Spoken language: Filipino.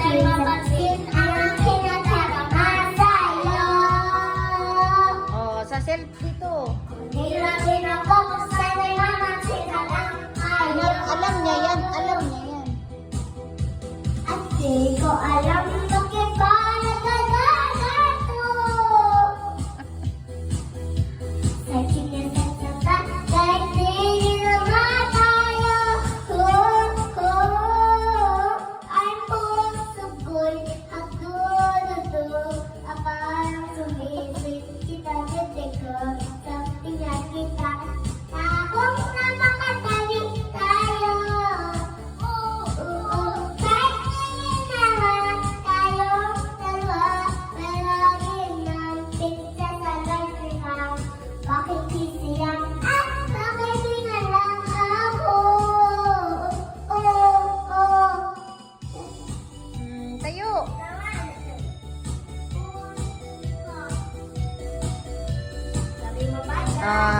Sana'y mapansin ang aking nadarama sa'yo. Oh, sa self dito. Nilagin ako, sana'y mapansin ka lang kayo. Alam niya yan, alam niya yan. At di ko alam bakit ba nagagato. Sa kinasasaba, kahit di naman tayo. I'm possible, hagulo-do. Parang sumisip kita, ko. Sa tingnan kita, takot na makatali tayo. Kahit naman tayong dalawa, palagi natin sasagal. Bakit sisiyak at bakit di na lang ako? Tayo. Sabi mo ba? Ah.